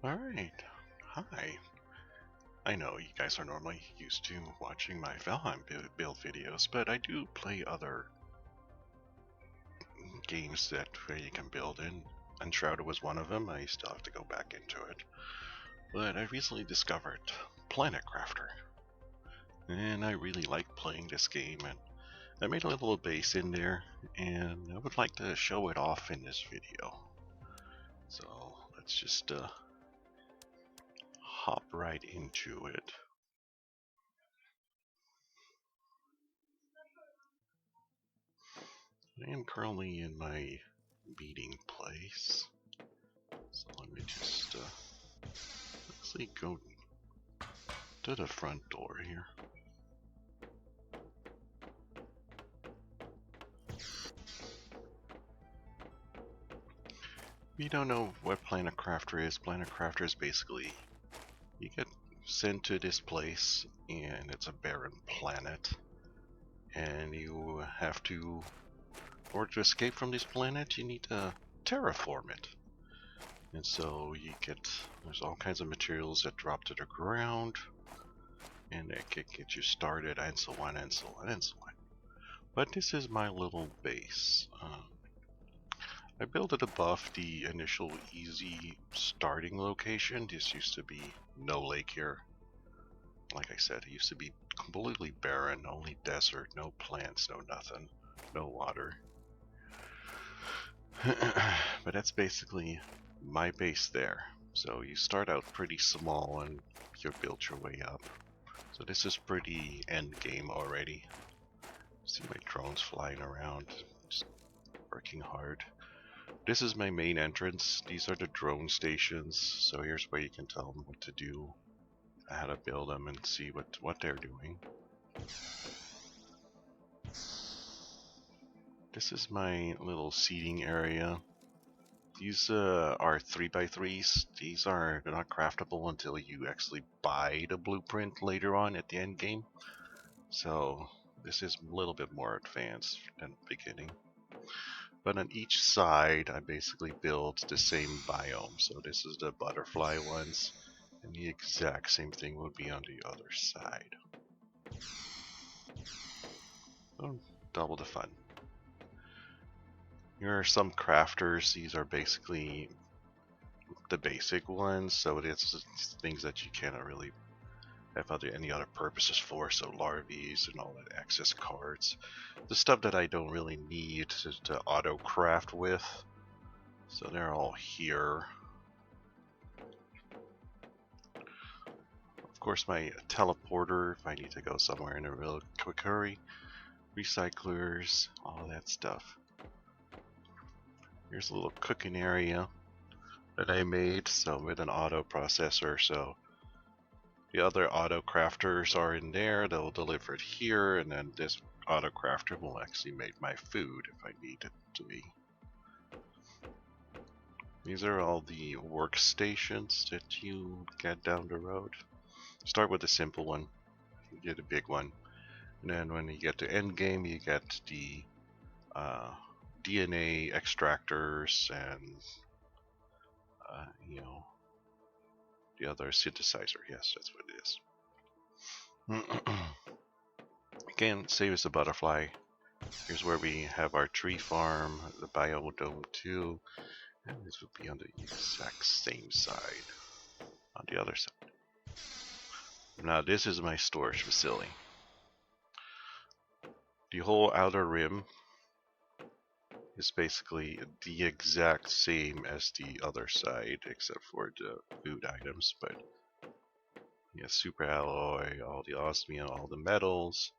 Alright, hi. I know you guys are normally used to watching my Valheim build videos, but I do play other games that where you can build in. Unshrouded was one of them. I still have to go back into it. But I recently discovered Planet Crafter, and I really like playing this game, and I made a little base in there, and I would like to show it off in this video. So let's just hop right into it. I am currently in my meeting place, so let me just actually go to the front door here. If you don't know what Planet Crafter is basically you get sent to this place and it's a barren planet, and you have to, or to escape from this planet, you need to terraform it. And so there's all kinds of materials that drop to the ground, and that can get you started, and so on and so on and so on. But this is my little base. I built it above the initial easy starting location. This used to be no lake here. Like I said, it used to be completely barren, only desert, no plants, no nothing, no water. But that's basically my base there. So you start out pretty small and you build your way up. So this is pretty end game already. See my drones flying around, just working hard. This is my main entrance. These are the drone stations. So here's where you can tell them what to do, how to build them, and see what they're doing. This is my little seating area. These are 3x3s. These are not craftable until you actually buy the blueprint later on at the end game. So this is a little bit more advanced than the beginning. But on each side, I basically build the same biome. So this is the butterfly ones, and the exact same thing would be on the other side. So double the fun. Here are some crafters. These are basically the basic ones, so it's things that you cannot really have any other purposes for, so larvies and all that access cards. The stuff that I don't really need to auto craft with, so they're all here. Of course, my teleporter if I need to go somewhere in a real quick hurry, recyclers, all that stuff. Here's a little cooking area that I made, so with an auto processor, so the other auto crafters are in there, they'll deliver it here, and then this auto crafter will actually make my food if I need it to be. These are all the workstations that you get down the road. Start with a simple one, you get a big one, and then when you get to endgame, you get the DNA extractors and the other synthesizer. Yes, that's what it is. Again, same as the butterfly. Here's where we have our tree farm, the biodome 2, and this would be on the exact same side, on the other side. Now this is my storage facility. The whole outer rim is basically the exact same as the other side, except for the food items, but yeah, super alloy, all the osmium, all the metals,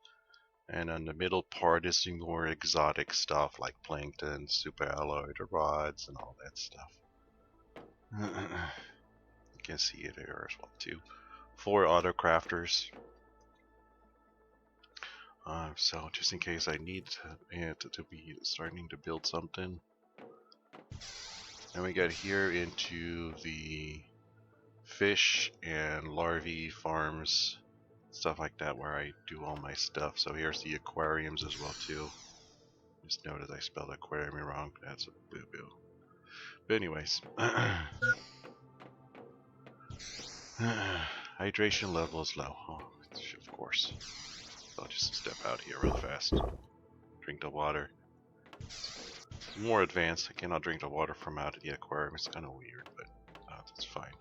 and on the middle part is the more exotic stuff like plankton, super alloy, the rods, and all that stuff. You can see it here as well too. 4 auto crafters. So just in case I need to be starting to build something. And we got here into the fish and larvae farms, stuff like that, where I do all my stuff. So here's the aquariums as well too. Just noted I spelled aquarium wrong. That's a boo-boo. But anyways. Hydration level is low. Oh, of course. I'll just step out here real fast. Drink the water. It's more advanced. I cannot drink the water from out of the aquarium. It's kind of weird, but that's fine.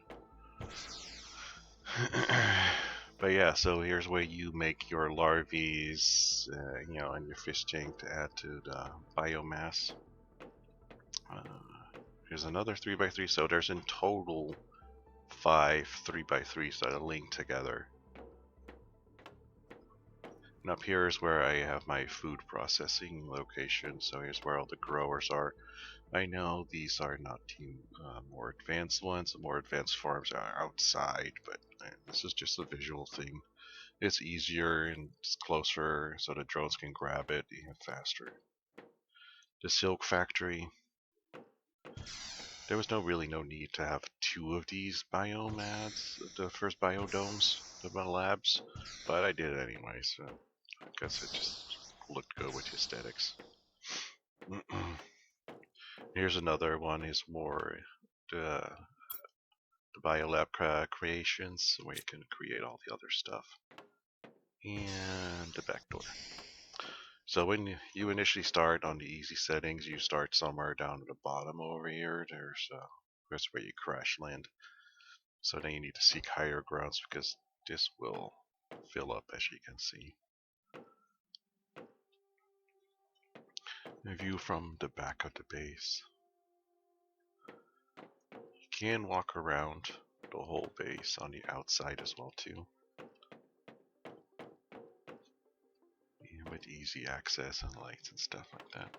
But yeah, so here's where you make your larvae, you know, and your fish tank to add to the biomass. Here's another 3x3, so there's in total 5 3x3s that are linked together. And up here is where I have my food processing location, so here's where all the growers are. I know these are not more advanced ones. The more advanced farms are outside, but this is just a visual thing. It's easier and it's closer, so the drones can grab it even faster. The silk factory. There was really no need to have 2 of these biomads, the first biodomes, the labs, but I did it anyway, so I guess it just looked good with the aesthetics. Here's another one, is more the biolab creations, where you can create all the other stuff. And the back door. So when you initially start on the easy settings, you start somewhere down at the bottom over here. That's where you crash land. So then you need to seek higher grounds because this will fill up, as you can see. A view from the back of the base. You can walk around the whole base on the outside as well too. Yeah, with easy access and lights and stuff like that.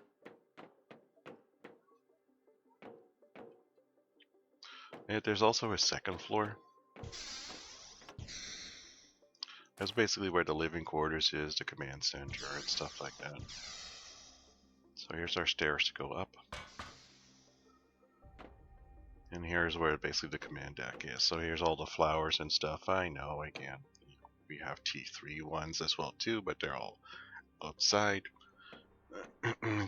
And there's also a second floor. That's basically where the living quarters is, the command center, and stuff like that. So here's our stairs to go up. And here's where basically the command deck is. So here's all the flowers and stuff. I know, again, we have T3 ones as well too, but they're all outside.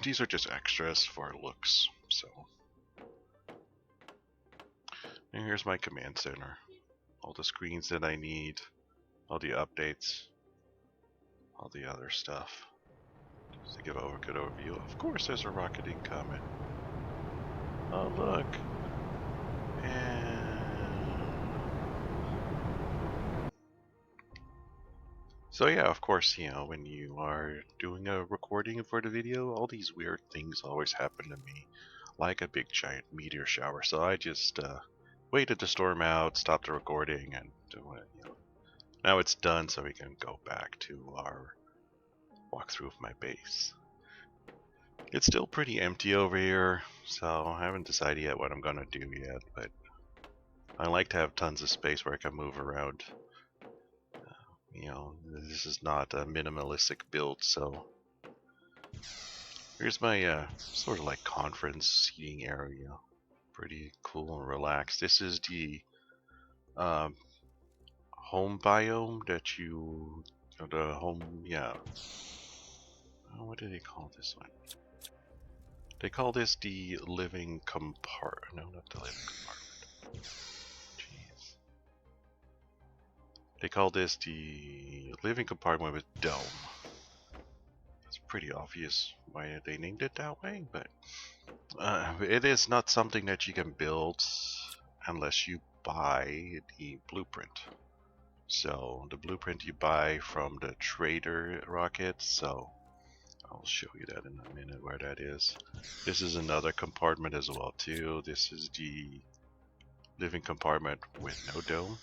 These are just extras for looks, so. And here's my command center. All the screens that I need, all the updates, all the other stuff. Just to give a good overview. Of course there's a rocket incoming. Oh look. And so yeah, of course, you know, when you are doing a recording for the video, all these weird things always happen to me. Like a big giant meteor shower. So I just waited the storm out, stopped the recording, and you know, now it's done, so we can go back to our walkthrough of my base. It's still pretty empty over here, so I haven't decided yet what I'm gonna do yet, but I like to have tons of space where I can move around. You know, this is not a minimalistic build, so here's my sort of like conference seating area. Pretty cool and relaxed. This is the home biome that the home, yeah. Oh, what do they call this one? They call this the living compartment. No, not the living compartment. Jeez. They call this the living compartment with dome. It's pretty obvious why they named it that way, but it is not something that you can build unless you buy the blueprint. So the blueprint you buy from the trader rocket, so I'll show you that in a minute where that is. This is another compartment as well too. This is the living compartment with no dome.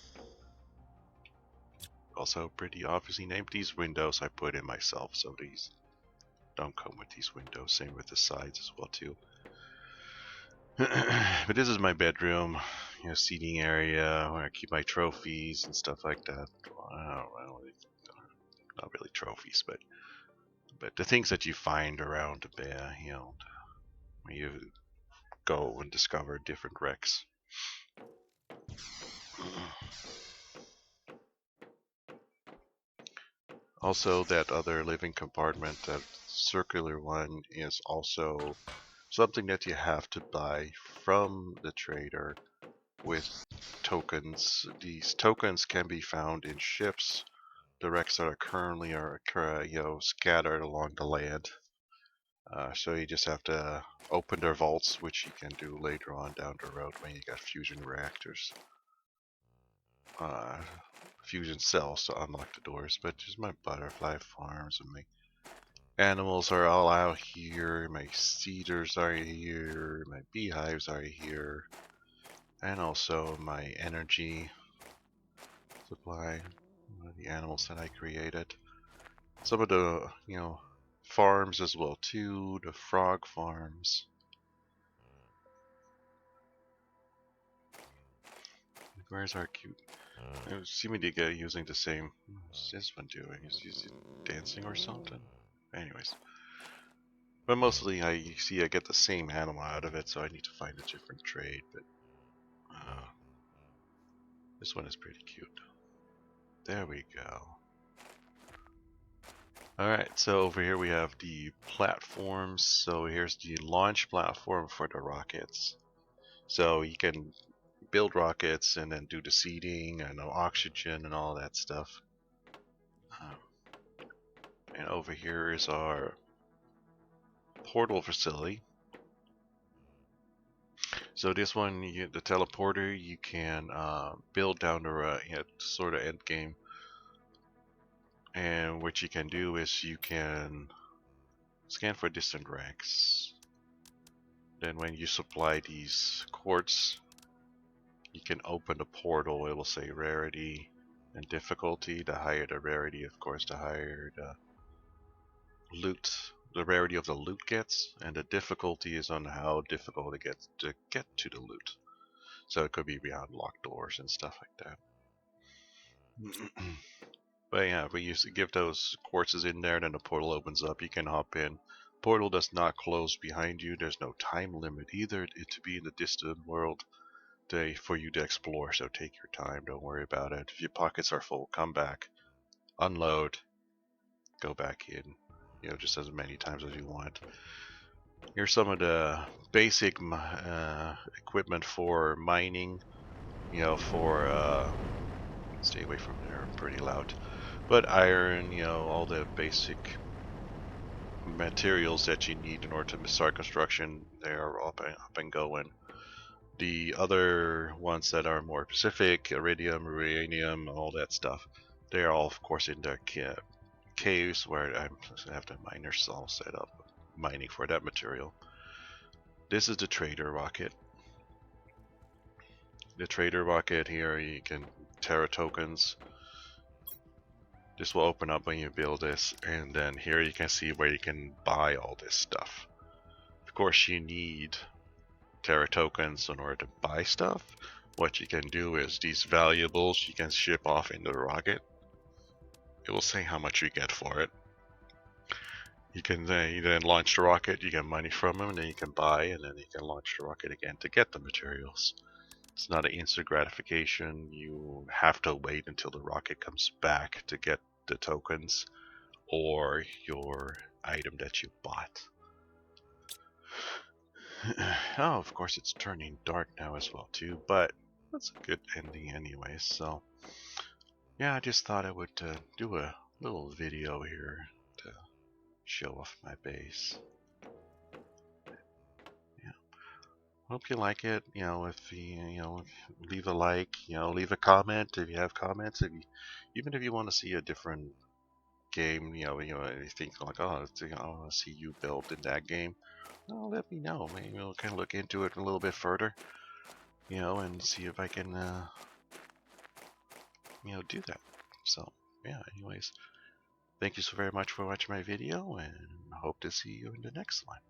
Also pretty obviously named. These windows I put in myself, so these don't come with these windows. Same with the sides as well too. But this is my bedroom, you know, seating area where I keep my trophies and stuff like that. Well, not really trophies, but the things that you find around the bear, you know, when you go and discover different wrecks. Also, that other living compartment, that circular one, is also something that you have to buy from the trader. with tokens. These tokens can be found in ships, the wrecks that are currently scattered along the land. So you just have to open their vaults, which you can do later on down the road when you got fusion reactors. Fusion cells to unlock the doors, but just my butterfly farms and my animals are all out here, my cedars are here, my beehives are here, and also my energy supply, the animals that I created. Some of the, farms as well too, the frog farms. Where's our cute? I see me to get using the same. What's this one doing? Is he dancing or something? Anyways. But mostly I get the same animal out of it, so I need to find a different trade, but this one is pretty cute. There we go. Alright, so over here we have the platforms. So here's the launch platform for the rockets. So you can build rockets and then do the seeding and oxygen and all that stuff. And over here is our portal facility. So this one, the teleporter, you can build down the sort of end game. And what you can do is you can scan for distant ranks. Then when you supply these quartz, you can open the portal. It will say rarity and difficulty. The higher the rarity, of course, the higher the loot, the rarity of the loot gets, and the difficulty is on how difficult it gets to get to the loot. So it could be behind locked doors and stuff like that. But yeah, if you give those quartzes in there, then the portal opens up. You can hop in. Portal does not close behind you. There's no time limit either. It to be in the distant world for you to explore. So take your time. Don't worry about it. If your pockets are full, come back, unload, go back in. Just as many times as you want. Here's some of the basic equipment for mining. Stay away from there. Pretty loud. But iron, all the basic materials that you need in order to start construction, they are up and going. The other ones that are more specific, iridium, uranium, all that stuff, they are all, of course, in their caves where I have the miners all set up, mining for that material. This is the trader rocket. The trader rocket here, you can Terra tokens. This will open up when you build this, and then here you can see where you can buy all this stuff. Of course, you need Terra tokens in order to buy stuff. What you can do is these valuables you can ship off into the rocket. It will say how much you get for it. You can then launch the rocket, you get money from them, and then you can buy, and then you can launch the rocket again to get the materials. It's not an instant gratification. You have to wait until the rocket comes back to get the tokens or your item that you bought. Oh, of course it's turning dark now as well too, but that's a good ending anyway. So yeah, I just thought I would do a little video here to show off my base. Yeah, hope you like it. If you leave a like, leave a comment if you have comments. Even if you want to see a different game, you think like, oh, I want to see you build in that game. Well, let me know. Maybe we'll kind of look into it a little bit further, and see if I can, do that. So, yeah, anyways, thank you so very much for watching my video, and hope to see you in the next one.